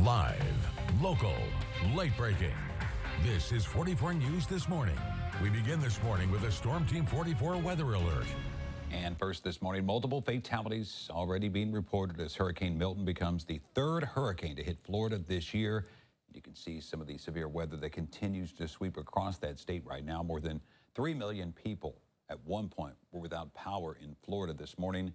Live, local, late breaking. This is 44 News This Morning. We begin this morning with a Storm Team 44 weather alert. And first this morning, multiple fatalities already being reported as Hurricane Milton becomes the third hurricane to hit Florida this year. You can see some of the severe weather that continues to sweep across that state right now. More than 3 million people at one point were without power in Florida this morning.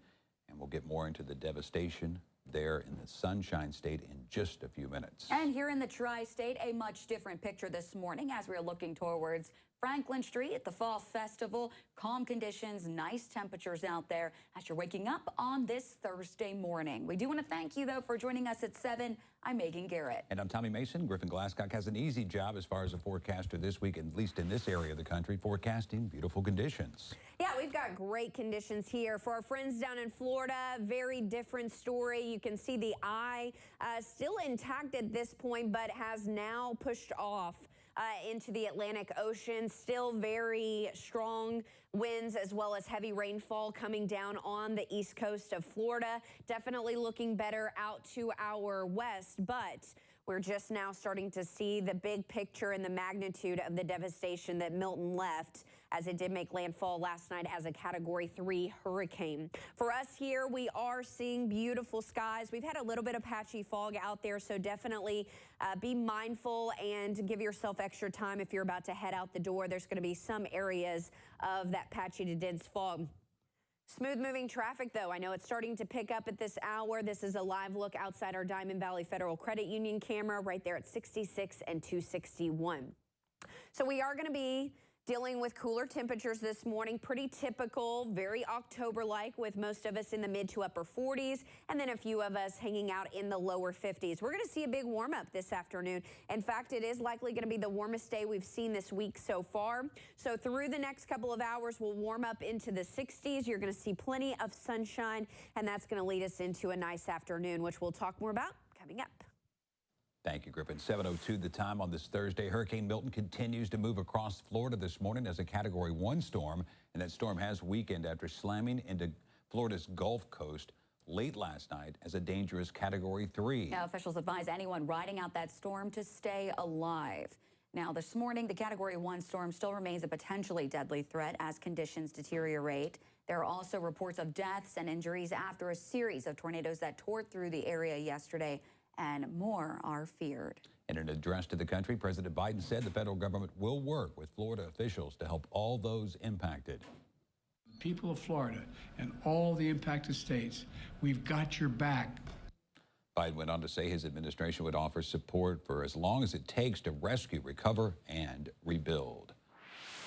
And we'll get more into the devastation there in the Sunshine State in just a few minutes. And here in the Tri-State, a much different picture this morning as we're looking towards Franklin Street at the Fall Festival. Calm conditions, nice temperatures out there as you're waking up on this Thursday morning. We do want to thank you, though, for joining us at 7. I'm Megan Garrett. And I'm Tommy Mason. Griffin Glasscock has an easy job as far as a forecaster this week, at least in this area of the country, forecasting beautiful conditions. Yeah, we've got great conditions here. For our friends down in Florida, very different story. You can see the eye still intact at this point, but has now pushed off into the Atlantic Ocean. Still very strong winds as well as heavy rainfall coming down on the east coast of Florida. Definitely looking better out to our west, but we're just now starting to see the big picture and the magnitude of the devastation that Milton left, as it did make landfall last night as a Category 3 hurricane. For us here, we are seeing beautiful skies. We've had a little bit of patchy fog out there, so definitely be mindful and give yourself extra time if you're about to head out the door. There's going to be some areas of that patchy to dense fog. Smooth moving traffic, though. I know it's starting to pick up at this hour. This is a live look outside our Diamond Valley Federal Credit Union camera right there at 66 and 261. So we are going to be dealing with cooler temperatures this morning. Pretty typical, very October-like, with most of us in the mid to upper 40s, and then a few of us hanging out in the lower 50s. We're going to see a big warm-up this afternoon. In fact, it is likely going to be the warmest day we've seen this week so far. So through the next couple of hours, we'll warm up into the 60s. You're going to see plenty of sunshine, and that's going to lead us into a nice afternoon, which we'll talk more about coming up. Thank you, Griffin. 7:02 the time on this Thursday. Hurricane Milton continues to move across Florida this morning as a Category 1 storm, and that storm has weakened after slamming into Florida's Gulf Coast late last night as a dangerous Category 3. Now, officials advise anyone riding out that storm to stay alive. Now, this morning, the Category 1 storm still remains a potentially deadly threat as conditions deteriorate. There are also reports of deaths and injuries after a series of tornadoes that tore through the area yesterday, and more are feared. In an address to the country, President Biden said the federal government will work with Florida officials to help all those impacted. People of Florida and all the impacted states, we've got your back. Biden went on to say his administration would offer support for as long as it takes to rescue, recover, and rebuild.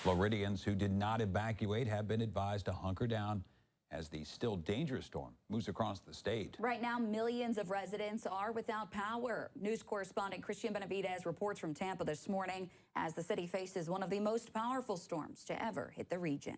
Floridians who did not evacuate have been advised to hunker down as the still dangerous storm moves across the state. Right now, millions of residents are without power. News correspondent Christian Benavidez reports from Tampa this morning as the city faces one of the most powerful storms to ever hit the region.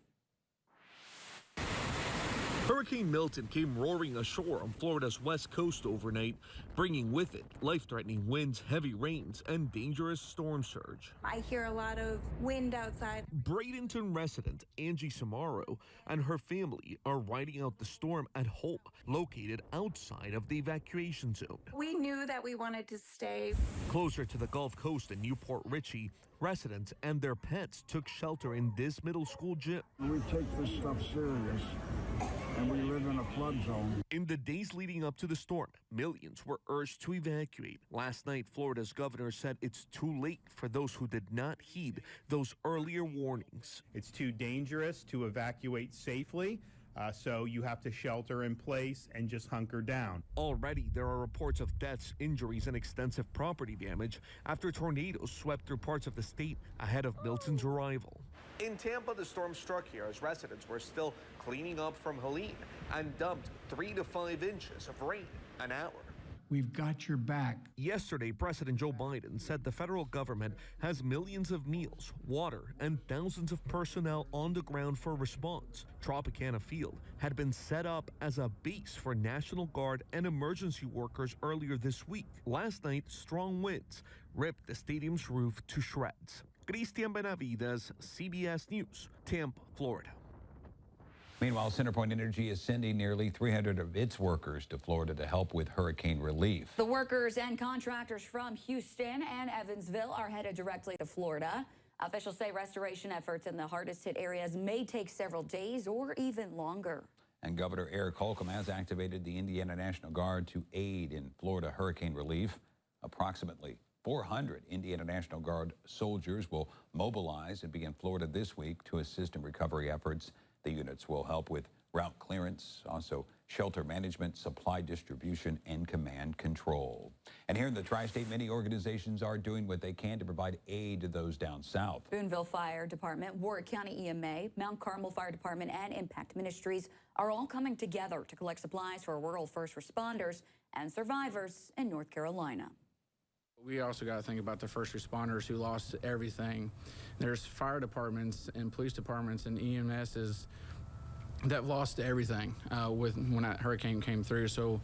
Hurricane Milton came roaring ashore on Florida's west coast overnight, bringing with it life-threatening winds, heavy rains, and dangerous storm surge. I hear a lot of wind outside. Bradenton resident Angie Samaro and her family are riding out the storm at home, located outside of the evacuation zone. We knew that we wanted to stay. Closer to the Gulf Coast in Newport Richey, residents and their pets took shelter in this middle school gym. We take this stuff serious, and we live in a flood zone. In the days leading up to the storm, millions were urged to evacuate. Last night, Florida's governor said it's too late for those who did not heed those earlier warnings. It's too dangerous to evacuate safely. So you have to shelter in place and just hunker down. Already, there are reports of deaths, injuries, and extensive property damage after tornadoes swept through parts of the state ahead of Milton's arrival. In Tampa, the storm struck here as residents were still cleaning up from Helene and dumped 3 to 5 inches of rain an hour. We've got your back. Yesterday, President Joe Biden said the federal government has millions of meals, water, and thousands of personnel on the ground for response. Tropicana Field had been set up as a base for National Guard and emergency workers earlier this week. Last night, strong winds ripped the stadium's roof to shreds. Christian Benavidez, CBS News, Tampa, Florida. Meanwhile, CenterPoint Energy is sending nearly 300 of its workers to Florida to help with hurricane relief. The workers and contractors from Houston and Evansville are headed directly to Florida. Officials say restoration efforts in the hardest hit areas may take several days or even longer. And Governor Eric Holcomb has activated the Indiana National Guard to aid in Florida hurricane relief. Approximately 400 Indiana National Guard soldiers will mobilize and be in Florida this week to assist in recovery efforts. The units will help with route clearance, also shelter management, supply distribution, and command control. And here in the tri-state, many organizations are doing what they can to provide aid to those down south. Boonville Fire Department, Warwick County EMA, Mount Carmel Fire Department, and Impact Ministries are all coming together to collect supplies for rural first responders and survivors in North Carolina. We also got to think about the first responders who lost everything. There's fire departments and police departments and EMSs that lost everything when that hurricane came through. So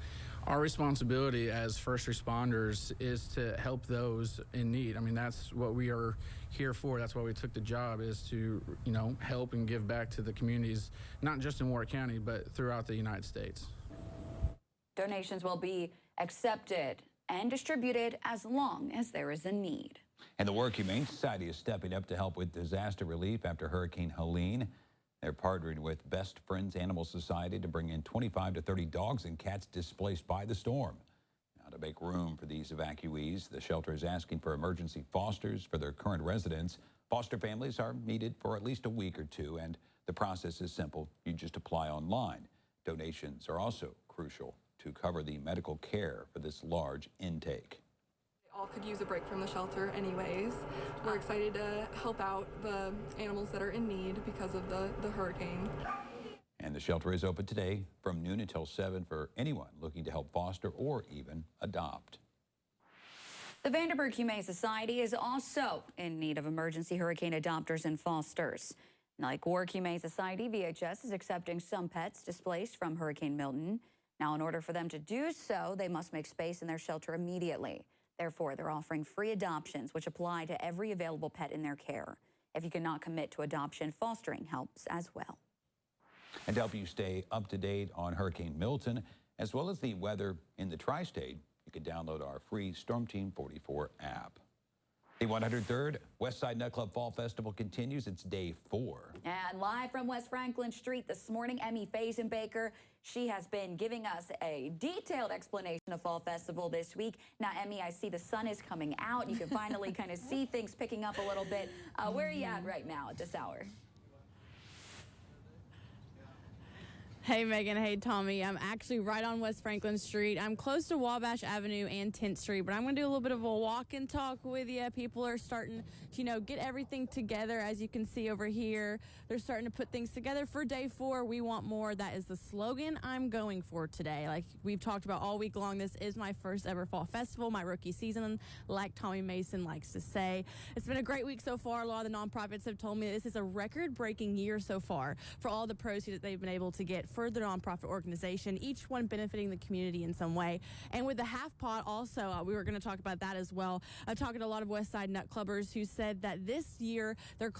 our responsibility as first responders is to help those in need. I mean, that's what we are here for. That's why we took the job, is to, help and give back to the communities, not just in Warwick County, but throughout the United States. Donations will be accepted and distributed as long as there is a need. And the Warwick Humane Society is stepping up to help with disaster relief after Hurricane Helene. They're partnering with Best Friends Animal Society to bring in 25 to 30 dogs and cats displaced by the storm. Now, to make room for these evacuees, the shelter is asking for emergency fosters for their current residents. Foster families are needed for at least a week or two, and the process is simple. You just apply online. Donations are also crucial to cover the medical care for this large intake. All could use a break from the shelter anyways. We're excited to help out the animals that are in need because of the hurricane. And the shelter is open today from noon until 7 for anyone looking to help foster or even adopt. The Vanderburg Humane Society is also in need of emergency hurricane adopters and fosters. Like Warwick Humane Society, VHS is accepting some pets displaced from Hurricane Milton. Now, in order for them to do so, they must make space in their shelter immediately. Therefore, they're offering free adoptions, which apply to every available pet in their care. If you cannot commit to adoption, fostering helps as well. And to help you stay up to date on Hurricane Milton, as well as the weather in the tri-state, you can download our free Storm Team 44 app. The 103rd Westside Nut Club Fall Festival continues. It's day 4. And live from West Franklin Street this morning, Emmy Fazenbaker. She has been giving us a detailed explanation of Fall Festival this week. Now, Emmy, I see the sun is coming out. You can finally kind of see things picking up a little bit. Where are you at right now at this hour? Hey, Megan. Hey, Tommy. I'm actually right on West Franklin Street. I'm close to Wabash Avenue and 10th Street, but I'm going to do a little bit of a walk and talk with you. People are starting to, get everything together. As you can see over here, they're starting to put things together for day 4. We want more. That is the slogan I'm going for today. Like we've talked about all week long, this is my first ever fall festival, my rookie season, like Tommy Mason likes to say. It's been a great week so far. A lot of the nonprofits have told me this is a record-breaking year so far for all the proceeds that they've been able to get for the nonprofit organization, each one benefiting the community in some way. And with the half pot also, we were going to talk about that as well. I'm talking to a lot of Westside Nut Clubbers who said that this year they're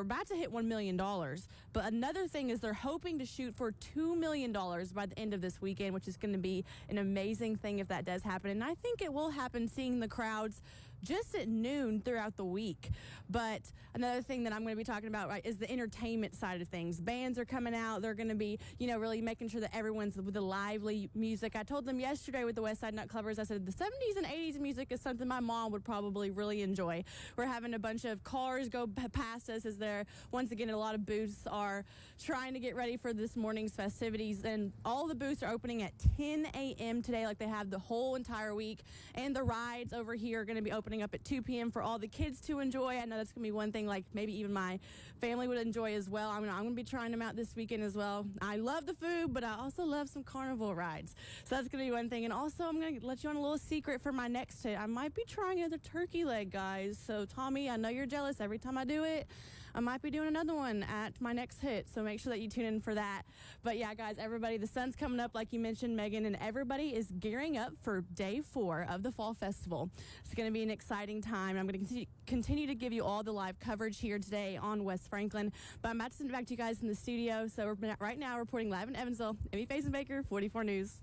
about to hit $1 million. But another thing is they're hoping to shoot for $2 million by the end of this weekend, which is going to be an amazing thing if that does happen. And I think it will happen, seeing the crowds just at noon throughout the week. But another thing that I'm going to be talking about, right, is the entertainment side of things. Bands are coming out. They're going to be, really making sure that everyone's with the lively music. I told them yesterday with the Westside Nut Clubbers, I said the 70s and 80s music is something my mom would probably really enjoy. We're having a bunch of cars go past us as there, once again, a lot of booths are trying to get ready for this morning's festivities. And all the booths are opening at 10 a.m. today, like they have the whole entire week. And the rides over here are going to be opening up at 2 p.m. for all the kids to enjoy. I know that's going to be one thing like maybe even my family would enjoy as well. I'm going to be trying them out this weekend as well. I love the food, but I also love some carnival rides. So that's going to be one thing. And also I'm going to let you on a little secret for my next hit. I might be trying another turkey leg, guys. So Tommy, I know you're jealous every time I do it. I might be doing another one at my next hit, so make sure that you tune in for that. But yeah, guys, everybody, the sun's coming up like you mentioned, Megan, and everybody is gearing up for day 4 of the Fall Festival. It's going to be an exciting time. I'm going to continue to give you all the live coverage here today on West Franklin, but I'm about to send it back to you guys in the studio. So we're right now reporting live in Evansville. Amy Faison-Baker, 44 News.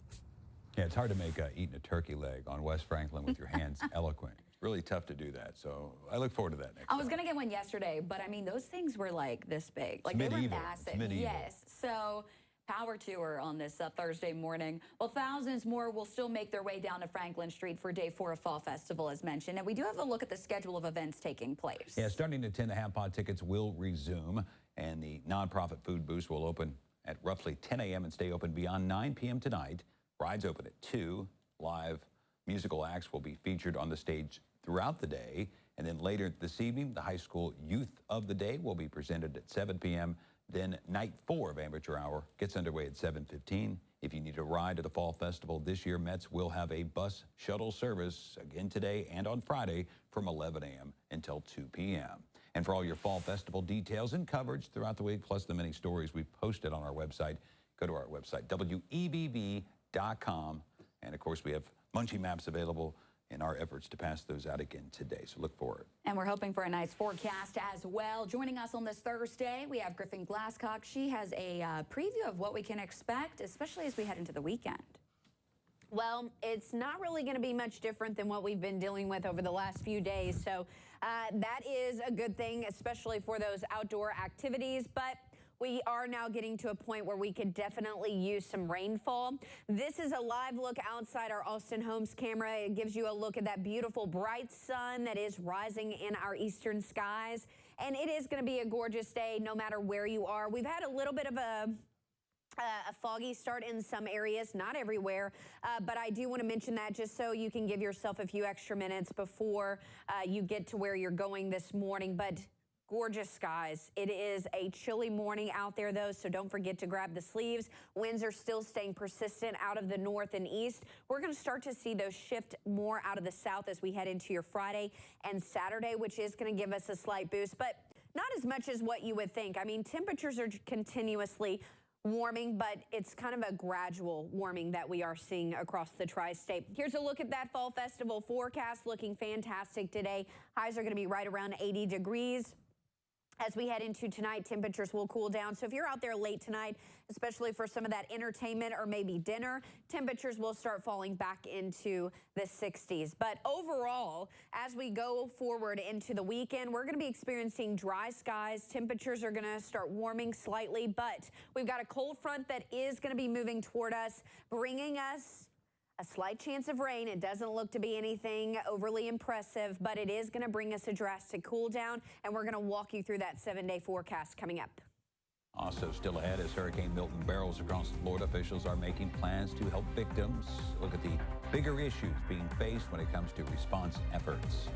Yeah, it's hard to make eating a turkey leg on West Franklin with your hands eloquent. It's really tough to do that, so I look forward to that next I was time. going to get one yesterday, but I mean, those things were like this big. Like It's they medieval. were massive. It's medieval. Yes. So power tour on this Thursday morning. Well, thousands more will still make their way down to Franklin Street for day 4 of Fall Festival, as mentioned. And we do have a look at the schedule of events taking place. Yeah, starting at 10, the half pot tickets will resume, and the nonprofit food booth will open at roughly 10 a.m. and stay open beyond 9 p.m. tonight. Rides open at 2. Live musical acts will be featured on the stage throughout the day. And then later this evening, the high school youth of the day will be presented at 7 p.m. Then night 4 of Amateur Hour gets underway at 7:15. If you need a ride to the Fall Festival this year, Mets will have a bus shuttle service again today and on Friday from 11 a.m. until 2 p.m. And for all your Fall Festival details and coverage throughout the week, plus the many stories we've posted on our website, go to our website, WEBB.com. And of course, we have Munchie Maps available in our efforts to pass those out again today. So look for it. And we're hoping for a nice forecast as well. Joining us on this Thursday, we have Griffin Glasscock. She has a preview of what we can expect, especially as we head into the weekend. Well, it's not really going to be much different than what we've been dealing with over the last few days. So that is a good thing, especially for those outdoor activities. But we are now getting to a point where we could definitely use some rainfall. This is a live look outside our Austin Homes camera. It gives you a look at that beautiful bright sun that is rising in our eastern skies. And it is going to be a gorgeous day no matter where you are. We've had a little bit of a foggy start in some areas, not everywhere, but I do want to mention that just so you can give yourself a few extra minutes before you get to where you're going this morning. But gorgeous skies. It is a chilly morning out there, though, so don't forget to grab the sleeves. Winds are still staying persistent out of the north and east. We're going to start to see those shift more out of the south as we head into your Friday and Saturday, which is going to give us a slight boost, but not as much as what you would think. I mean, temperatures are continuously warming, but it's kind of a gradual warming that we are seeing across the tri-state. Here's a look at that Fall Festival forecast, looking fantastic today. Highs are going to be right around 80 degrees. As we head into tonight, temperatures will cool down. So if you're out there late tonight, especially for some of that entertainment or maybe dinner, temperatures will start falling back into the 60s. But overall, as we go forward into the weekend, we're going to be experiencing dry skies. Temperatures are going to start warming slightly, but we've got a cold front that is going to be moving toward us, bringing us a slight chance of rain. It doesn't look to be anything overly impressive, but it is going to bring us a drastic cool down, and we're going to walk you through that 7-day forecast coming up. Also still ahead as Hurricane Milton barrels across Florida, officials are making plans to help victims. Look at the bigger issues being faced when it comes to response efforts.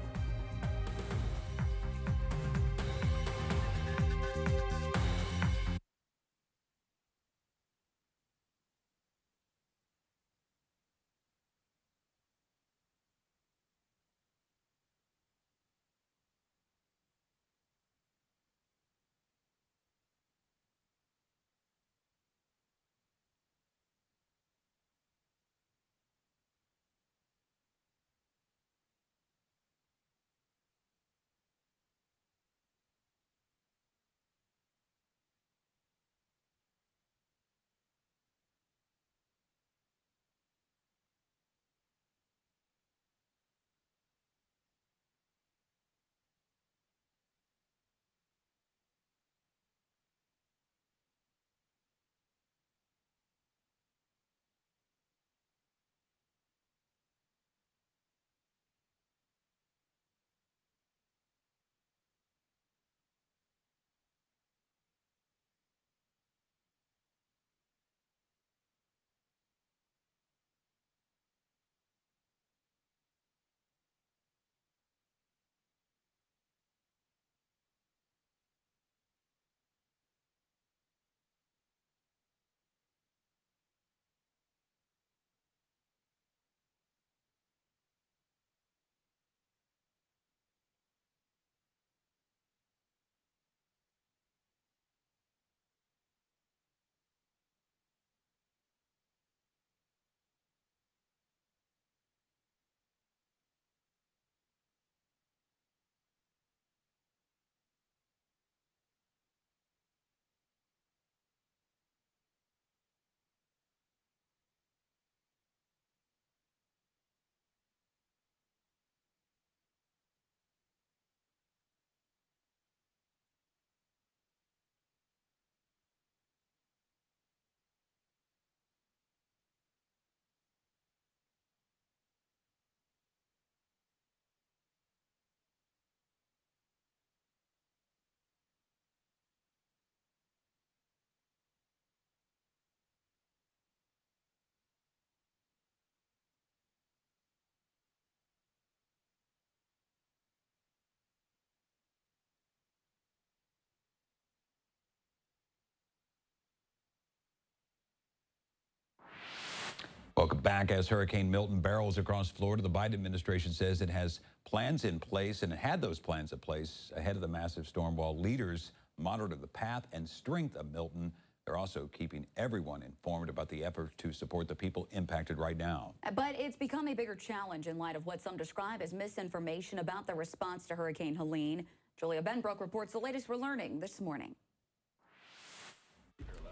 Welcome back. As Hurricane Milton barrels across Florida, the Biden administration says it has plans in place, and it had those plans in place ahead of the massive storm, while leaders monitor the path and strength of Milton. They're also keeping everyone informed about the efforts to support the people impacted right now. But it's become a bigger challenge in light of what some describe as misinformation about the response to Hurricane Helene. Julia Benbrook reports the latest we're learning this morning.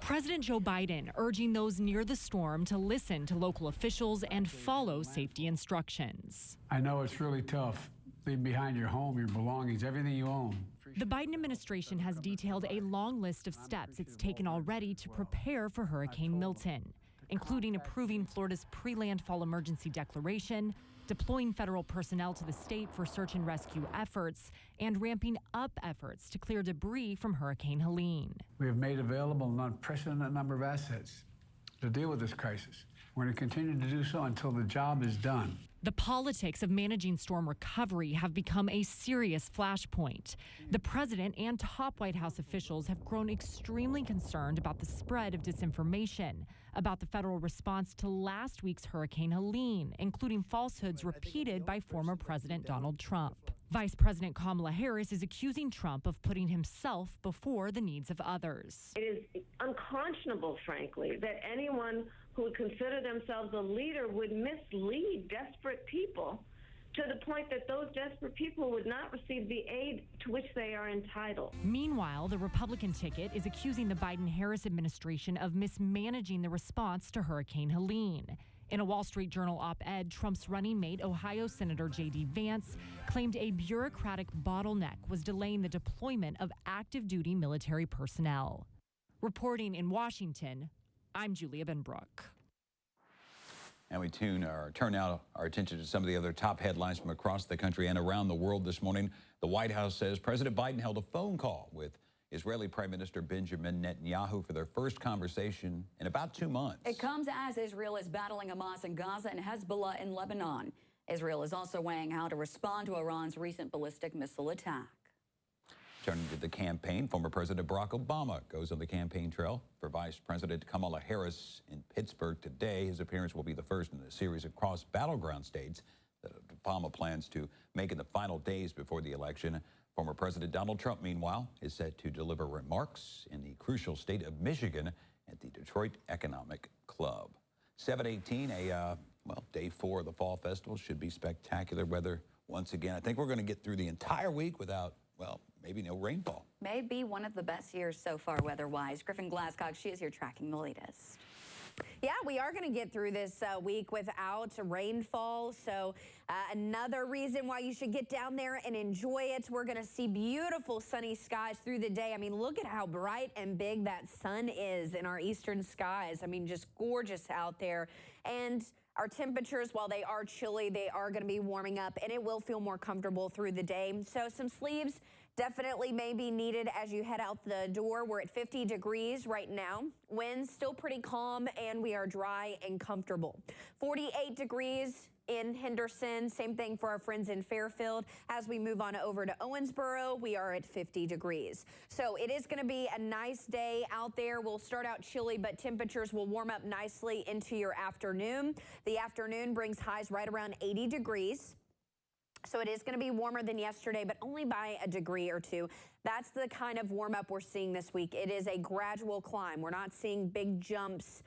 President Joe Biden urging those near the storm to listen to local officials and follow safety instructions. I know it's really tough. Leave behind your home, your belongings, everything you own. The Biden administration has detailed a long list of steps it's taken already to prepare for Hurricane Milton, including approving Florida's pre-landfall emergency declaration, deploying federal personnel to the state for search and rescue efforts, and ramping up efforts to clear debris from Hurricane Helene. We have made available an unprecedented number of assets to deal with this crisis. We're going to continue to do so until the job is done. The politics of managing storm recovery have become a serious flashpoint. The president and top White House officials have grown extremely concerned about the spread of disinformation about the federal response to last week's Hurricane Helene, including falsehoods repeated by former President Donald Trump. Vice President Kamala Harris is accusing Trump of putting himself before the needs of others. It is unconscionable, frankly, that anyone who would consider themselves a leader would mislead desperate people to the point that those desperate people would not receive the aid to which they are entitled. Meanwhile, the Republican ticket is accusing the Biden-Harris administration of mismanaging the response to Hurricane Helene. In a Wall Street Journal op-ed, Trump's running mate, Ohio Senator J.D. Vance, claimed a bureaucratic bottleneck was delaying the deployment of active-duty military personnel. Reporting in Washington, I'm Julia Benbrook. And we turn now our attention to some of the other top headlines from across the country and around the world this morning. The White House says President Biden held a phone call with Israeli Prime Minister Benjamin Netanyahu for their first conversation in about 2 months. It comes as Israel is battling Hamas in Gaza and Hezbollah in Lebanon. Israel is also weighing how to respond to Iran's recent ballistic missile attack. Turning to the campaign, former President Barack Obama goes on the campaign trail for Vice President Kamala Harris in Pittsburgh today. His appearance will be the first in a series of cross-battleground states that Obama plans to make in the final days before the election. Former President Donald Trump, meanwhile, is set to deliver remarks in the crucial state of Michigan at the Detroit Economic Club. 7:18, day 4 of the Fall Festival should be spectacular weather once again. I think we're going to get through the entire week without, maybe no rainfall. May be one of the best years so far weather-wise. Griffin Glasscock, she is here tracking the latest. Yeah, we are going to get through this week without rainfall. So another reason why you should get down there and enjoy it. We're going to see beautiful sunny skies through the day. I mean, look at how bright and big that sun is in our eastern skies. I mean, just gorgeous out there. And our temperatures, while they are chilly, they are going to be warming up, and it will feel more comfortable through the day. So some sleeves definitely may be needed as you head out the door. We're at 50 degrees right now. Winds still pretty calm, and we are dry and comfortable. 48 degrees in Henderson. Same thing for our friends in Fairfield. As we move on over to Owensboro, we are at 50 degrees. So it is going to be a nice day out there. We'll start out chilly, but temperatures will warm up nicely into your afternoon. The afternoon brings highs right around 80 degrees. So it is going to be warmer than yesterday, but only by a degree or two. That's the kind of warm up we're seeing this week. It is a gradual climb. We're not seeing big jumps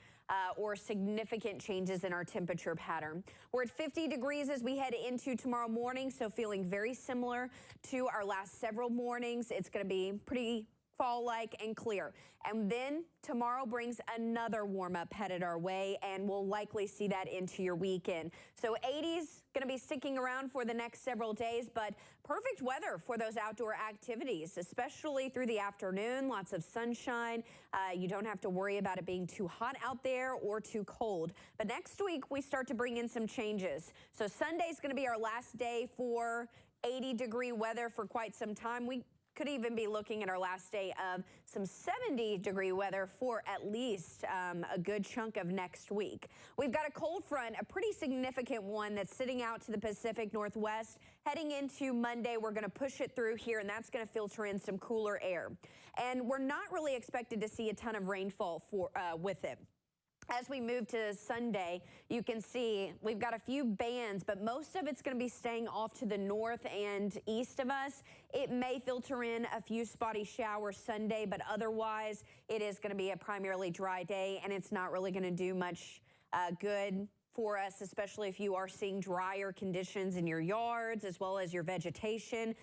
or significant changes in our temperature pattern. We're at 50 degrees as we head into tomorrow morning, so feeling very similar to our last several mornings. It's going to be pretty fall-like and clear. And then tomorrow brings another warm-up headed our way, and we'll likely see that into your weekend. So 80s going to be sticking around for the next several days, but perfect weather for those outdoor activities, especially through the afternoon. Lots of sunshine. You don't have to worry about it being too hot out there or too cold. But next week, we start to bring in some changes. So Sunday's going to be our last day for 80-degree weather for quite some time. We could even be looking at our last day of some 70-degree weather for at least a good chunk of next week. We've got a cold front, a pretty significant one that's sitting out to the Pacific Northwest. Heading into Monday, we're going to push it through here, and that's going to filter in some cooler air. And we're not really expected to see a ton of rainfall with it. As we move to Sunday, you can see we've got a few bands, but most of it's going to be staying off to the north and east of us. It may filter in a few spotty showers Sunday, but otherwise it is going to be a primarily dry day, and it's not really going to do much good for us, especially if you are seeing drier conditions in your yards as well as your vegetation.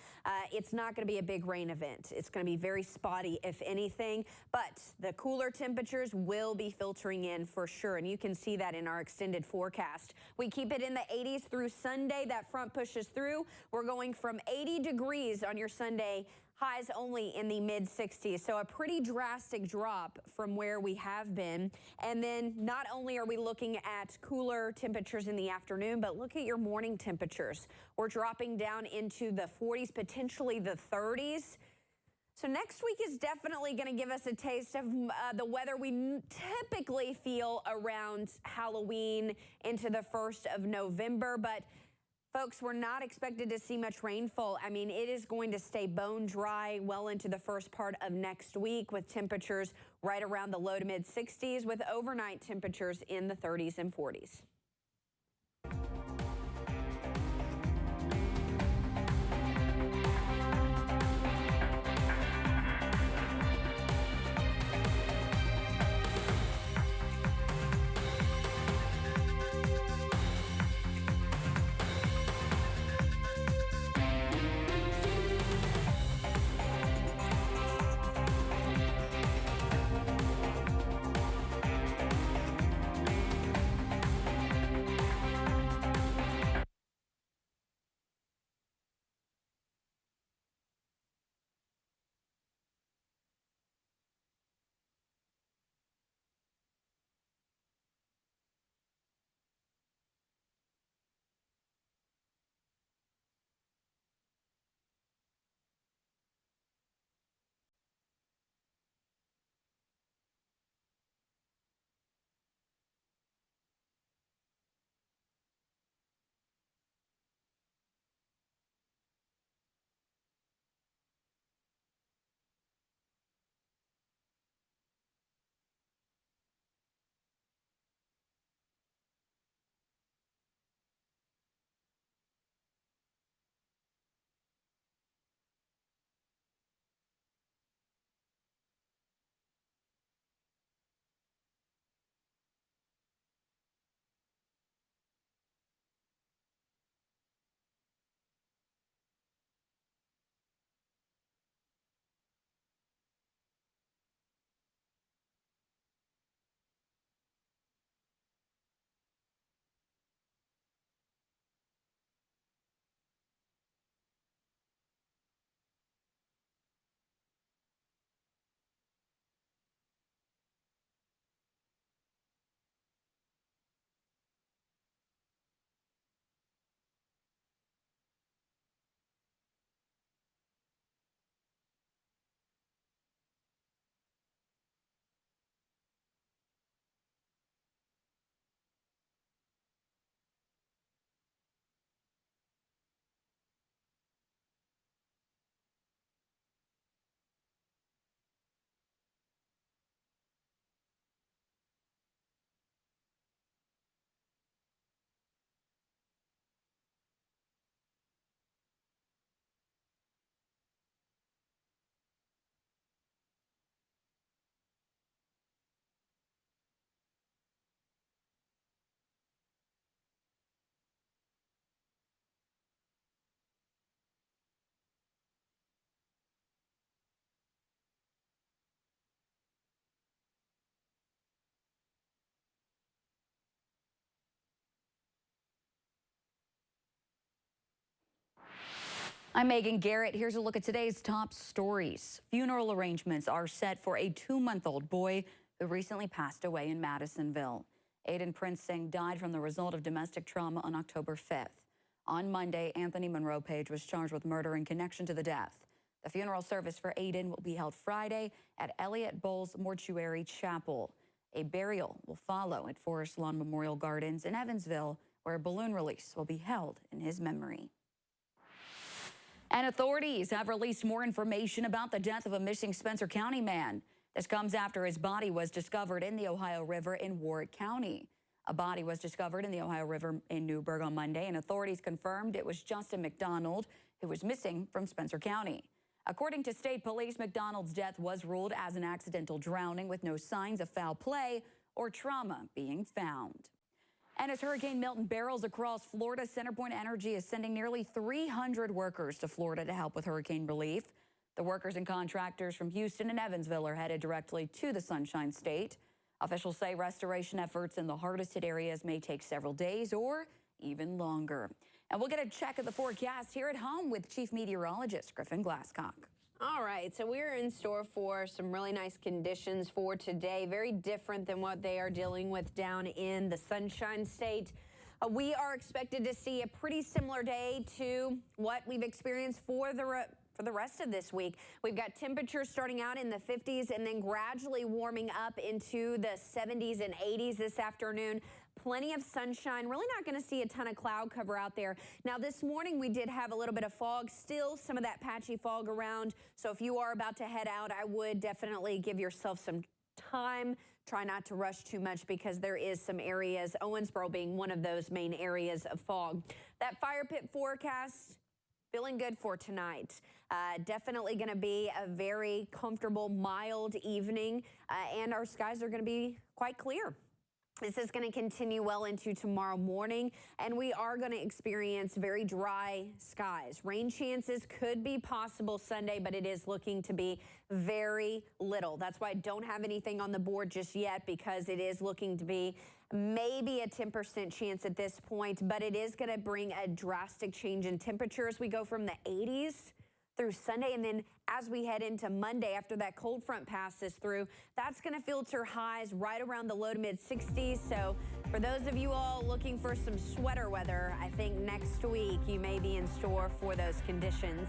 It's not going to be a big rain event. It's going to be very spotty, if anything, but the cooler temperatures will be filtering in for sure, and you can see that in our extended forecast. We keep it in the 80s through Sunday. That front pushes through. We're going from 80 degrees on your Sunday, highs only in the mid-60s, so a pretty drastic drop from where we have been. And then not only are we looking at cooler temperatures in the afternoon, but look at your morning temperatures. We're dropping down into the 40s, potentially the 30s. So next week is definitely going to give us a taste of the weather we typically feel around Halloween into the 1st of November, but folks, we're not expected to see much rainfall. I mean, it is going to stay bone dry well into the first part of next week with temperatures right around the low to mid 60s with overnight temperatures in the 30s and 40s. I'm Megan Garrett. Here's a look at today's top stories. Funeral arrangements are set for a 2-month-old boy who recently passed away in Madisonville. Aiden Prince Singh died from the result of domestic trauma on October 5th. On Monday, Anthony Monroe Page was charged with murder in connection to the death. The funeral service for Aiden will be held Friday at Elliott Bowles Mortuary Chapel. A burial will follow at Forest Lawn Memorial Gardens in Evansville, where a balloon release will be held in his memory. And authorities have released more information about the death of a missing Spencer County man. This comes after his body was discovered in the Ohio River in Warwick County. A body was discovered in the Ohio River in Newburgh on Monday, and authorities confirmed it was Justin McDonald, who was missing from Spencer County. According to state police, McDonald's death was ruled as an accidental drowning with no signs of foul play or trauma being found. And as Hurricane Milton barrels across Florida, CenterPoint Energy is sending nearly 300 workers to Florida to help with hurricane relief. The workers and contractors from Houston and Evansville are headed directly to the Sunshine State. Officials say restoration efforts in the hardest hit areas may take several days or even longer. And we'll get a check of the forecast here at home with Chief Meteorologist Griffin Glasscock. All right, so we're in store for some really nice conditions for today, very different than what they are dealing with down in the Sunshine State. We are expected to see a pretty similar day to what we've experienced for the rest of this week. We've got temperatures starting out in the 50s and then gradually warming up into the 70s and 80s this afternoon. Plenty of sunshine, really not going to see a ton of cloud cover out there. Now this morning we did have a little bit of fog, still some of that patchy fog around. So if you are about to head out, I would definitely give yourself some time. Try not to rush too much because there is some areas, Owensboro being one of those main areas of fog. That fire pit forecast, feeling good for tonight. Definitely going to be a very comfortable, mild evening, and our skies are going to be quite clear. This is going to continue well into tomorrow morning, and we are going to experience very dry skies. Rain chances could be possible Sunday, but it is looking to be very little. That's why I don't have anything on the board just yet, because it is looking to be maybe a 10% chance at this point, but it is going to bring a drastic change in temperatures. We go from the 80s through Sunday, and then as we head into Monday, after that cold front passes through, that's going to filter highs right around the low to mid 60s. So for those of you all looking for some sweater weather, I think next week you may be in store for those conditions.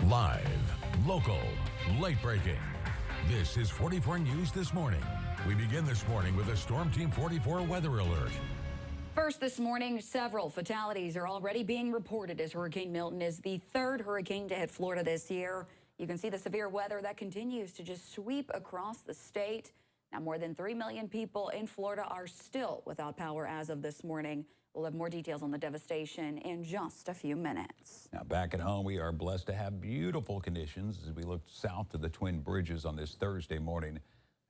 Live, local, late breaking. This is 44 News This Morning. We begin this morning with a Storm Team 44 weather alert. First this morning, several fatalities are already being reported as Hurricane Milton is the third hurricane to hit Florida this year. You can see the severe weather that continues to just sweep across the state. Now, more than 3 million people in Florida are still without power as of this morning. We'll have more details on the devastation in just a few minutes. Now, back at home, we are blessed to have beautiful conditions as we look south to the Twin Bridges on this Thursday morning.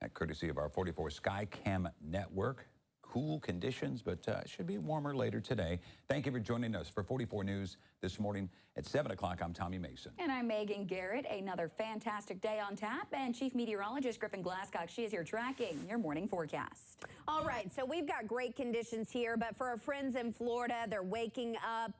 That courtesy of our 44 Skycam network. Cool conditions, but it should be warmer later today. Thank you for joining us for 44 News this morning at 7 o'clock. I'm Tommy Mason. And I'm Megan Garrett. Another fantastic day on tap. And Chief Meteorologist Griffin Glasscock, she is here tracking your morning forecast. All right, so we've got great conditions here, but for our friends in Florida, they're waking up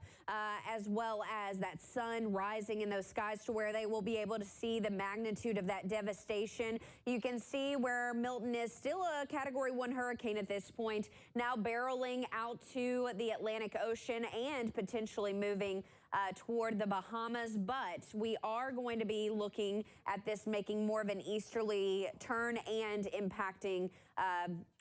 as well as that sun rising in those skies to where they will be able to see the magnitude of that devastation. You can see where Milton is still a Category 1 hurricane at this point, now barreling out to the Atlantic Ocean and potentially moving toward the Bahamas, but we are going to be looking at this making more of an easterly turn and impacting,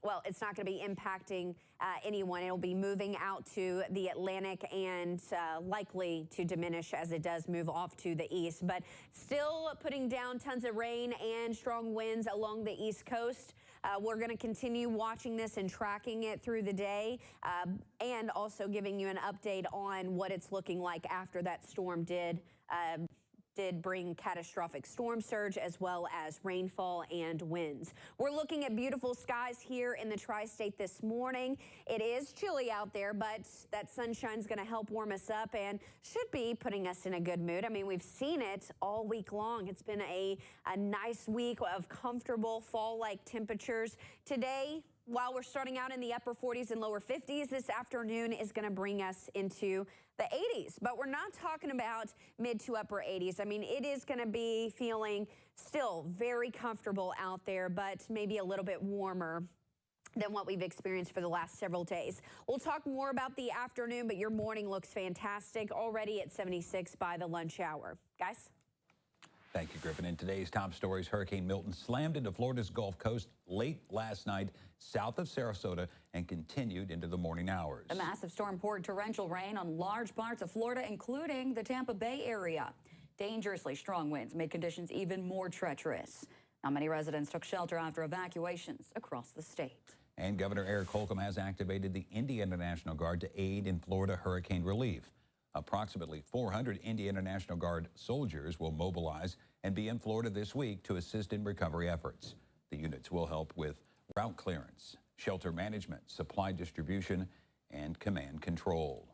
well, it's not going to be impacting anyone. It'll be moving out to the Atlantic and likely to diminish as it does move off to the east, but still putting down tons of rain and strong winds along the East Coast. We're going to continue watching this and tracking it through the day and also giving you an update on what it's looking like after that storm did bring catastrophic storm surge as well as rainfall and winds. We're looking at beautiful skies here in the tri-state this morning. It is chilly out there, but that sunshine's going to help warm us up and should be putting us in a good mood. I mean, we've seen it all week long. It's been a nice week of comfortable fall-like temperatures. Today, while we're starting out in the upper 40s and lower 50s, this afternoon is going to bring us into the 80s. But we're not talking about mid to upper 80s. I mean, it is going to be feeling still very comfortable out there, but maybe a little bit warmer than what we've experienced for the last several days. We'll talk more about the afternoon, but your morning looks fantastic, already at 76 by the lunch hour. Guys? Thank you, Griffin. In today's top stories, Hurricane Milton slammed into Florida's Gulf Coast late last night south of Sarasota and continued into the morning hours. The massive storm poured torrential rain on large parts of Florida, including the Tampa Bay area. Dangerously strong winds made conditions even more treacherous. Now, many residents took shelter after evacuations across the state. And Governor Eric Holcomb has activated the Indiana National Guard to aid in Florida hurricane relief. Approximately 400 Indiana National Guard soldiers will mobilize and be in Florida this week to assist in recovery efforts. The units will help with route clearance, shelter management, supply distribution, and command control.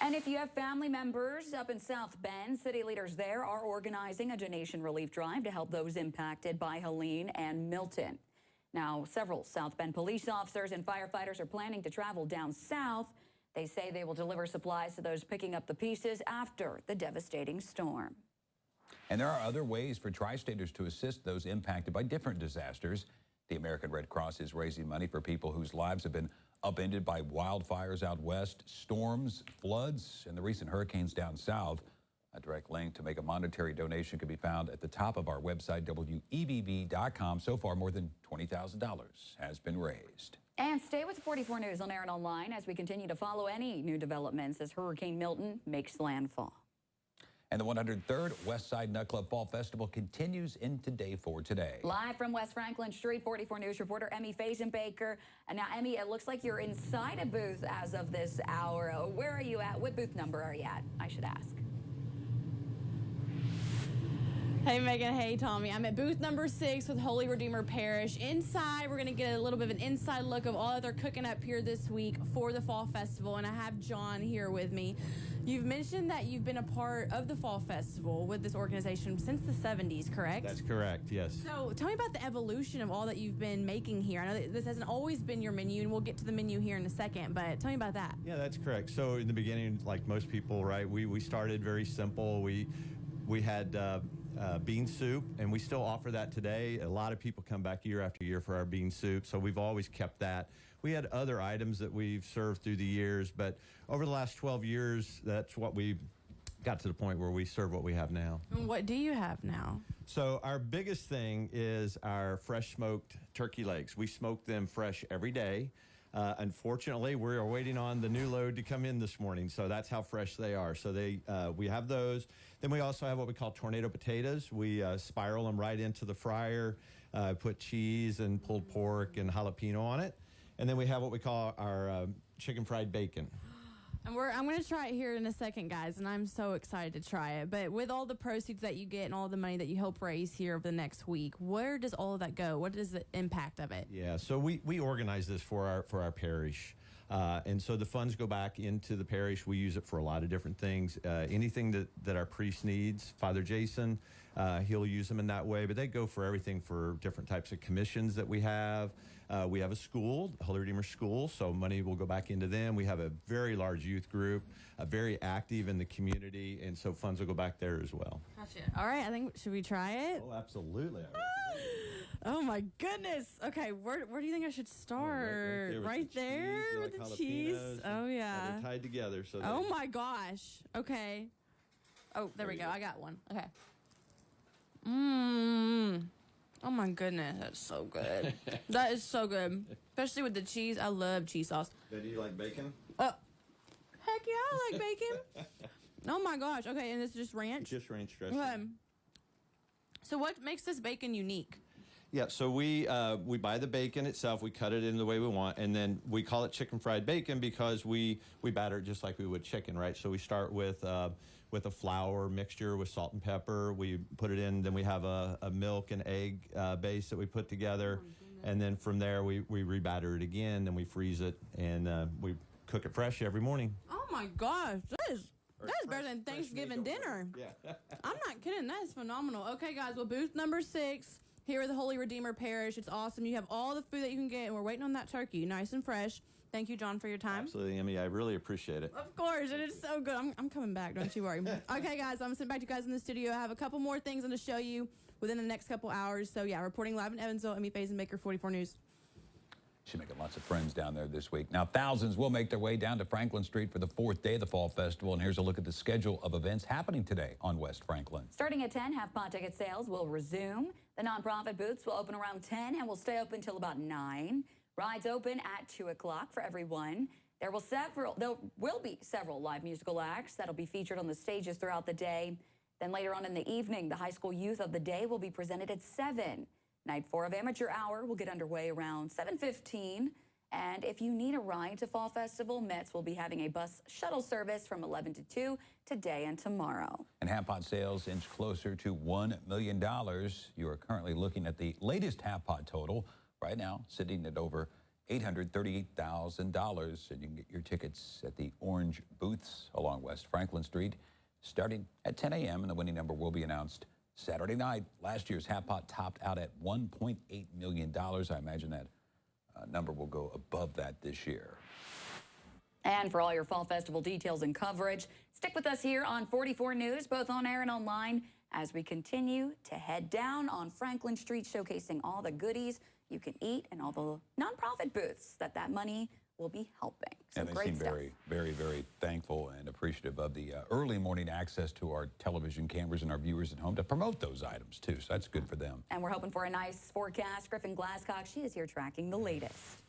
And if you have family members up in South Bend, city leaders there are organizing a donation relief drive to help those impacted by Helene and Milton. Now, several South Bend police officers and firefighters are planning to travel down south. They say they will deliver supplies to those picking up the pieces after the devastating storm. And there are other ways for tri-staters to assist those impacted by different disasters. The American Red Cross is raising money for people whose lives have been upended by wildfires out west, storms, floods, and the recent hurricanes down south. A direct link to make a monetary donation can be found at the top of our website, WEBB.com. So far, more than $20,000 has been raised. And stay with 44 News on air and online as we continue to follow any new developments as Hurricane Milton makes landfall. And the 103rd West Side Nut Club Fall Festival continues into day 4 today. Live from West Franklin Street, 44 News reporter Emmy Fazenbaker. And now, Emmy, it looks like you're inside a booth as of this hour. Where are you at? What booth number are you at? I should ask. Hey, Megan. Hey, Tommy. I'm at booth number 6 with Holy Redeemer Parish. Inside, we're going to get a little bit of an inside look of all that they're cooking up here this week for the Fall Festival, and I have John here with me. You've mentioned that you've been a part of the Fall Festival with this organization since the 70s, correct? That's correct, yes. So tell me about the evolution of all that you've been making here. I know that this hasn't always been your menu, and we'll get to the menu here in a second, but tell me about that. Yeah, that's correct. So in the beginning, like most people, right, we started very simple. We had bean soup, and we still offer that today. A lot of people come back year after year for our bean soup, so we've always kept that. We had other items that we've served through the years, but over the last 12 years, that's what we got to the point where we serve what we have now. What do you have now? So our biggest thing is our fresh smoked turkey legs. We smoke them fresh every day. Unfortunately, we're waiting on the new load to come in this morning, so that's how fresh they are. So we have those. Then we also have what we call tornado potatoes. We spiral them right into the fryer, put cheese and pulled pork and jalapeno on it. And then we have what we call our chicken fried bacon. And I'm going to try it here in a second, guys, and I'm so excited to try it. But with all the proceeds that you get and all the money that you help raise here over the next week, where does all of that go? What is the impact of it? Yeah, so we organize this for our parish. And so the funds go back into the parish. We use it for a lot of different things. Anything that our priest needs, Father Jason, he'll use them in that way. But they go for everything, for different types of commissions that we have. We have a school, the Holy Redeemer School, so money will go back into them. We have a very large youth group, very active in the community, and so funds will go back there as well. Gotcha. All right, should we try it? Oh, absolutely. Oh my goodness. Okay, where do you think I should start? Right there with the cheese. Oh yeah. They're tied together. So oh my gosh. Okay. Oh, there we go. I got one. Okay. Oh my goodness, that's so good. That is so good, especially with the cheese. I love cheese sauce. Do you like bacon? Heck yeah, I like bacon. Oh my gosh. Okay, and it's just ranch. Just ranch dressing. Okay. So what makes this bacon unique? Yeah, so we buy the bacon itself, we cut it in the way we want, and then we call it chicken fried bacon because we batter it just like we would chicken, right? So we start with a flour mixture with salt and pepper. We put it in, then we have a milk and egg base that we put together, and then from there we rebatter it again, and we freeze it, and we cook it fresh every morning. Oh my gosh, that is better than Thanksgiving dinner. Yeah. I'm not kidding, that is phenomenal. Okay guys, well, booth number 6. Here at the Holy Redeemer Parish. It's awesome. You have all the food that you can get, and we're waiting on that turkey, nice and fresh. Thank you, John, for your time. Absolutely, Emmy. I really appreciate it. Of course, and it's so good. I'm coming back, don't you worry. Okay, guys, I'm sitting back to you guys in the studio. I have a couple more things to show you within the next couple hours. So, yeah, reporting live in Evansville, Emmy Fazenbaker, 44 News. She's making lots of friends down there this week. Now, thousands will make their way down to Franklin Street for the 4th day of the Fall Festival. And here's a look at the schedule of events happening today on West Franklin. Starting at 10, half-pot ticket sales will resume. The nonprofit booths will open around 10 and will stay open until about 9. Rides open at 2 o'clock for everyone. There will be several live musical acts that'll be featured on the stages throughout the day. Then later on in the evening, the high school youth of the day will be presented at 7. Night 4 of Amateur Hour will get underway around 7:15. And if you need a ride to Fall Festival, Mets will be having a bus shuttle service from 11 to 2 today and tomorrow. And half-pot sales inch closer to $1 million. You are currently looking at the latest half-pot total right now, sitting at over $838,000. And you can get your tickets at the orange booths along West Franklin Street starting at 10 a.m. And the winning number will be announced Saturday night. Last year's half-pot topped out at $1.8 million. I imagine that number will go above that this year. And for all your Fall Festival details and coverage, stick with us here on 44 News, both on air and online, as we continue to head down on Franklin Street, showcasing all the goodies you can eat and all the nonprofit booths that money will be helping. So and they great seem stuff. very, very, very thankful and appreciative of the early morning access to our television cameras and our viewers at home to promote those items, too. So that's good for them. And we're hoping for a nice forecast. Griffin Glasscock, she is here tracking the latest.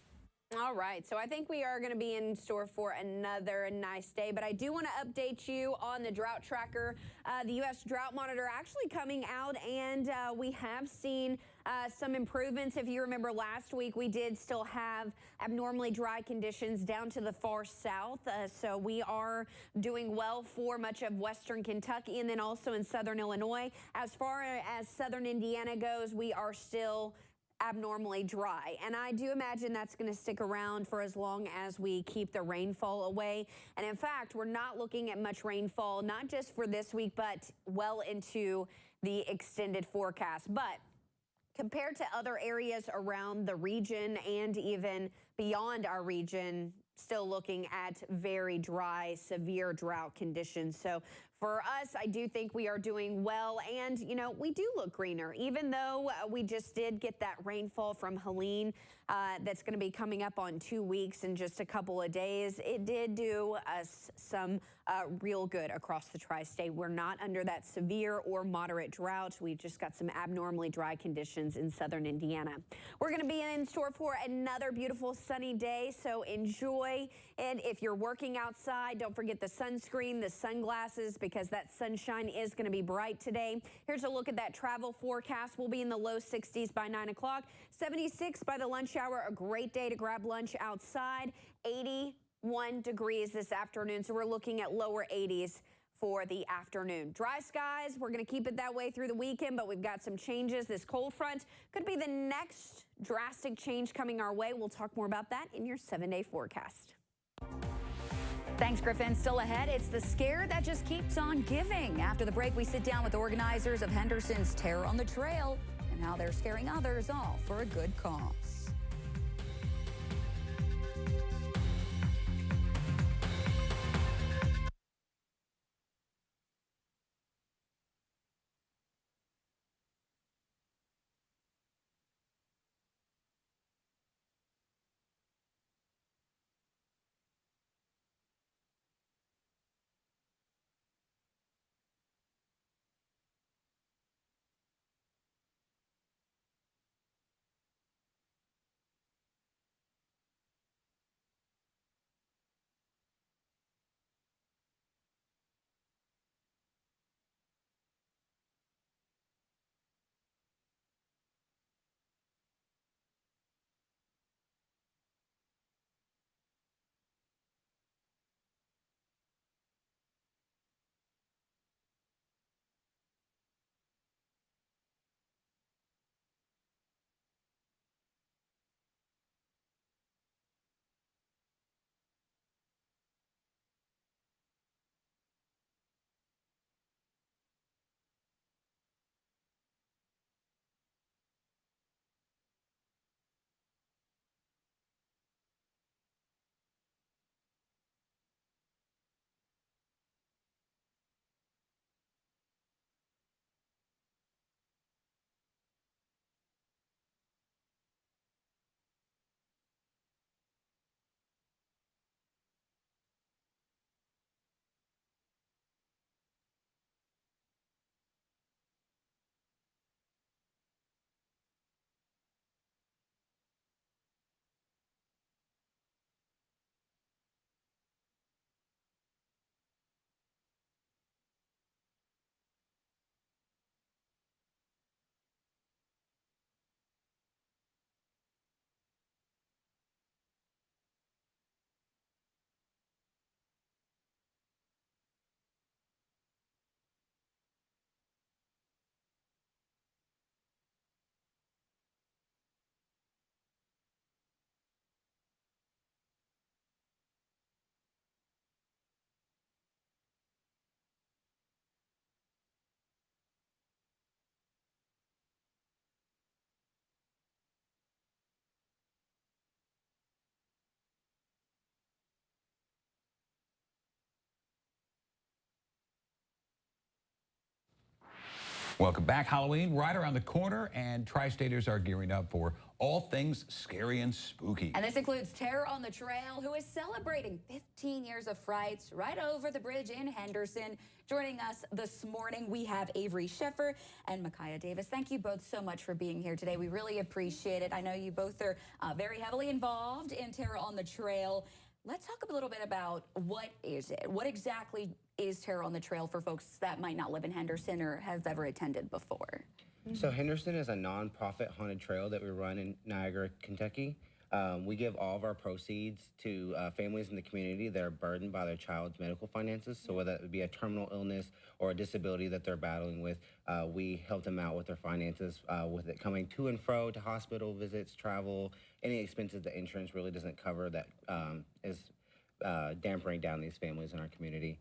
All right, so I think we are going to be in store for another nice day, but I do want to update you on the drought tracker. The U.S. Drought Monitor actually coming out, and we have seen some improvements. If you remember last week, we did still have abnormally dry conditions down to the far south, so we are doing well for much of western Kentucky and then also in southern Illinois. As far as southern Indiana goes, we are still abnormally dry, and I do imagine that's going to stick around for as long as we keep the rainfall away. And in fact, we're not looking at much rainfall, not just for this week, but well into the extended forecast. But compared to other areas around the region and even beyond our region, still looking at very dry, severe drought conditions. So for us, I do think we are doing well, and, you know, we do look greener, even though we just did get that rainfall from Helene that's going to be coming up on 2 weeks in just a couple of days. It did do us some real good across the tri-state. We're not under that severe or moderate drought. We just got some abnormally dry conditions in southern Indiana. We're going to be in store for another beautiful sunny day, so enjoy it. If you're working outside, don't forget the sunscreen, the sunglasses, because that sunshine is going to be bright today. Here's a look at that travel forecast. We'll be in the low 60s by 9 o'clock, 76 by the lunch hour. A great day to grab lunch outside, 80 1 degrees this afternoon, so we're looking at lower 80s for the afternoon. Dry skies, we're going to keep it that way through the weekend, but we've got some changes. This cold front could be the next drastic change coming our way. We'll talk more about that in your 7-day forecast. Thanks, Griffin. Still ahead, it's the scare that just keeps on giving. After the break, we sit down with organizers of Henderson's Terror on the Trail and how they're scaring others, all for a good cause. Welcome back. Halloween right around the corner, and Tri-Staters are gearing up for all things scary and spooky. And this includes Terror on the Trail, who is celebrating 15 years of frights right over the bridge in Henderson. Joining us this morning, we have Avery Sheffer and Micaiah Davis. Thank you both so much for being here today. We really appreciate it. I know you both are very heavily involved in Terror on the Trail. Let's talk a little bit about what is it? What exactly is Terror on the Trail for folks that might not live in Henderson or have ever attended before? So Henderson is a nonprofit haunted trail that we run in Niagara, Kentucky. We give all of our proceeds to families in the community that are burdened by their child's medical finances. So whether it be a terminal illness or a disability that they're battling with, we help them out with their finances, with it coming to and fro to hospital visits, travel, any expenses that insurance really doesn't cover that is dampening down these families in our community.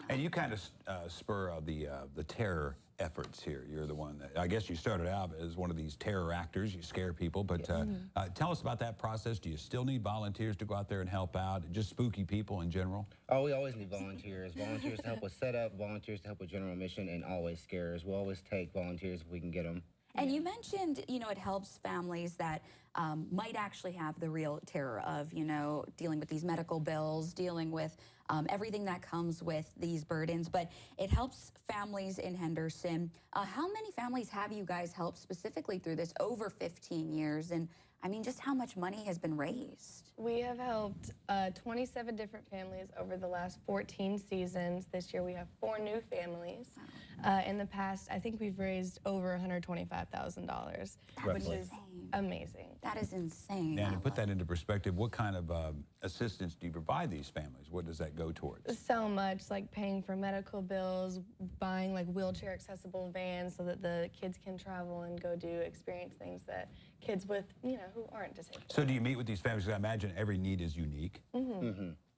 And you kind of spur the terror efforts here. You're the one that, I guess you started out as one of these terror actors. You scare people, but tell us about that process. Do you still need volunteers to go out there and help out? Just spooky people in general? Oh, we always need volunteers. Volunteers to help with setup, volunteers to help with general mission, and always scares. We'll always take volunteers if we can get them. And you mentioned, you know, it helps families that might actually have the real terror of, you know, dealing with these medical bills, dealing with everything that comes with these burdens. But it helps families in Henderson. How many families have you guys helped specifically through this over 15 years? And I mean, just how much money has been raised? We have helped 27 different families over the last 14 seasons. This year we have 4 new families. Wow. In the past, I think we've raised over $125,000, which is amazing. That is insane. And to put that into perspective, what kind of assistance do you provide these families? What does that go towards? So much, like paying for medical bills, buying like wheelchair accessible vans so that the kids can travel and go experience things that kids with, who aren't disabled. So do you meet with these families? 'Cause I imagine every need is unique.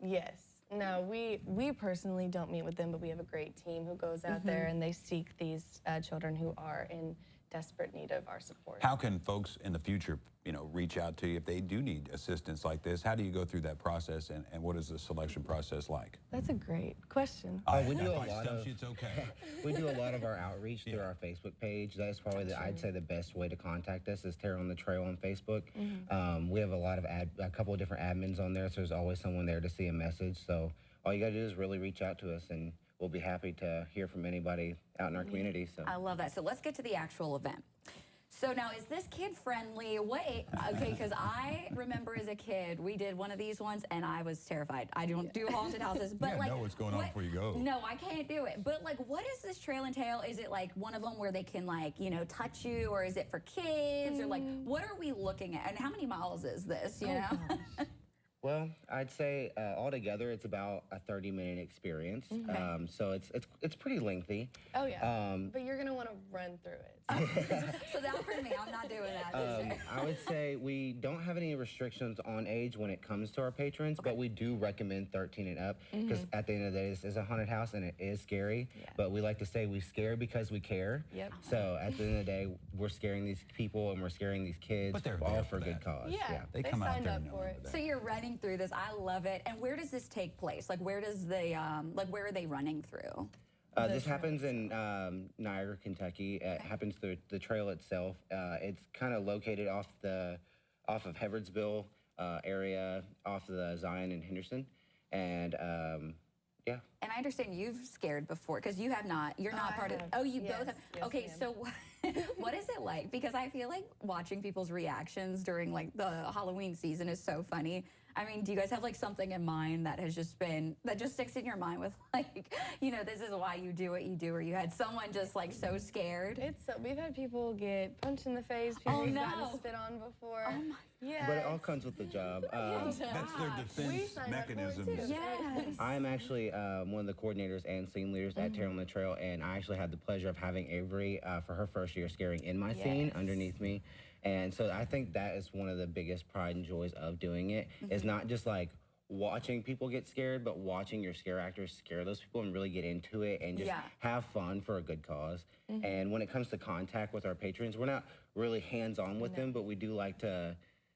Yes. No, we personally don't meet with them, but we have a great team who goes out there and they seek these children who are in desperate need of our support. How can folks in the future, reach out to you if they do need assistance like this? How do you go through that process, and what is the selection process like? That's a great question. We do a lot of. It's okay. We do a lot of our outreach through our Facebook page. That is probably I'd say the best way to contact us is Terror on the Trail on Facebook. We have a couple of different admins on there, so there's always someone there to see a message. So all you got to do is really reach out to us, and we'll be happy to hear from anybody out in our community. So I love that. So let's get to the actual event. So now, is this kid-friendly? Okay, because I remember as a kid, we did one of these ones, and I was terrified. I don't do haunted houses. But know what's going on before you go. No, I can't do it. But, what does this trail entail? Is it, one of them where they can, touch you, or is it for kids? Or, what are we looking at? And how many miles is this, you know? Well, I'd say altogether it's about a 30-minute experience. So it's pretty lengthy. Oh yeah. But you're gonna want to run through it. So that for me, I'm not doing that. I would say we don't have any restrictions on age when it comes to our patrons, but we do recommend 13 and up because at the end of the day, this is a haunted house and it is scary. But we like to say we scare because we care. So at the end of the day, we're scaring these people and we're scaring these kids, but they're all for good cause. Yeah, they come out signed there up for it. So you're running through this. I love it. And where does this take place? Where does the where are they running through? This happens in Niagara, Kentucky. It happens through the trail itself. It's kind of located off of Hewardsville area, off the Zion and Henderson, and yeah. And I understand you've scared before because you have not. You're not part of. Oh, you both have. Yes, Okay, so what is it like? Because I feel like watching people's reactions during the Halloween season is so funny. I mean, do you guys have something in mind that has just that just sticks in your mind with this is why you do what you do, or you had someone just so scared? We've had people get punched in the face, people we've gotten spit on before. Oh my. Yeah. But it all comes with the job. That's their defense mechanisms. Yes. I'm actually one of the coordinators and scene leaders at Terror on the Trail, and I actually had the pleasure of having Avery for her first year scaring in my scene underneath me. And so I think that is one of the biggest pride and joys of doing it, is not just watching people get scared, but watching your scare actors scare those people and really get into it and just have fun for a good cause. And when it comes to contact with our patrons, we're not really hands-on with them, but we do like to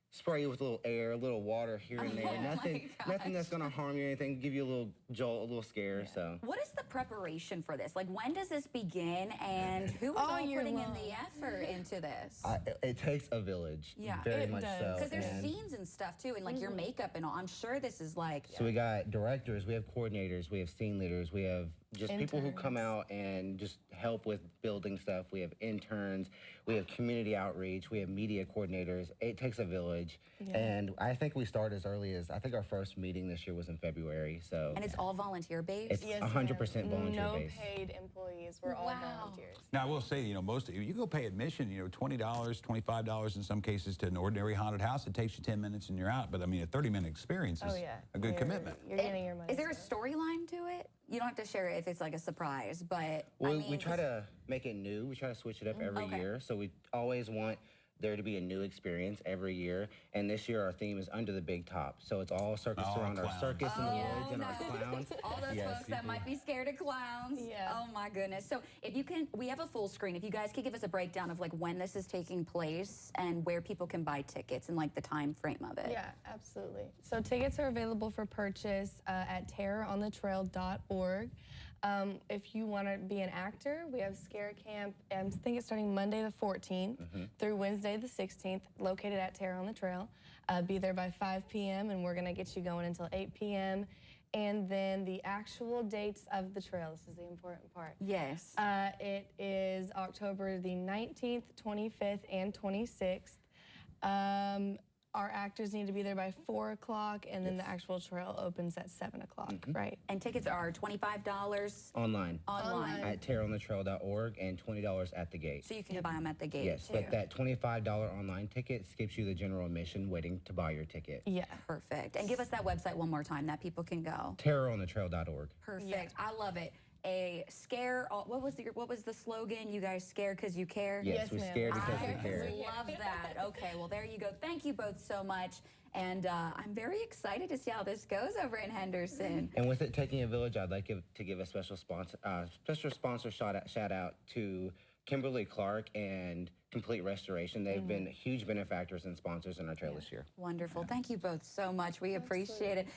spray you with a little air, a little water here and there. Nothing that's going to harm you or anything, give you a little jolt, a little scare. So what is the preparation for this? When does this begin, and who is all putting in the effort into this? It takes a village. Yeah, very much so. Because there's scenes and stuff too, and your makeup and all. I'm sure this is So we got directors, we have coordinators, we have scene leaders, we have just people who come out and just help with building stuff. We have interns, we have community outreach, we have media coordinators. It takes a village. And I think we start as early as, I think our first meeting this year was in February. So and it's all volunteer based? It's 100% volunteer based. No paid employees. We're all volunteers. Now, I will say, most of you go pay admission, $20, $25 in some cases to an ordinary haunted house. It takes you 10 minutes and you're out. But I mean, a 30-minute experience is a good commitment. You're getting your money. Is there a storyline to it? You don't have to share it if it's a surprise, but we try to make it new. We try to switch it up every year. So we always want there to be a new experience every year. And this year our theme is Under the Big Top. So it's all circus around our circus in the woods and our clowns. All those folks that might be scared of clowns. Yeah. Oh my goodness. So if you can, we have a full screen. If you guys could give us a breakdown of when this is taking place and where people can buy tickets and the time frame of it. Yeah, absolutely. So tickets are available for purchase at terroronthetrail.org. If you want to be an actor, we have Scare Camp, I think it's starting Monday the 14th through Wednesday the 16th, located at Terror on the Trail. Be there by 5 p.m. and we're going to get you going until 8 p.m. And then the actual dates of the trail, this is the important part. Yes. It is October the 19th, 25th, and 26th. our actors need to be there by 4 o'clock, and then the actual trail opens at 7 o'clock, right? And tickets are $25 Online. online. At terroronthetrail.org and $20 at the gate. So you can buy them at the gate, Yes, too. but that $25 online ticket skips you the general admission waiting to buy your ticket. Yeah. Perfect. And give us that website one more time that people can go. terroronthetrail.org. Perfect. I love it. A scare. What was the slogan? You guys scared because you care? Yes, we're scared because we care. Love that. Okay, well, there you go. Thank you both so much. And I'm very excited to see how this goes over in Henderson. And with it taking a village, I'd like to give a special sponsor shout out to Kimberly Clark and Complete Restoration. They've been huge benefactors and sponsors in our trail this year. Wonderful. Thank you both so much. We appreciate it.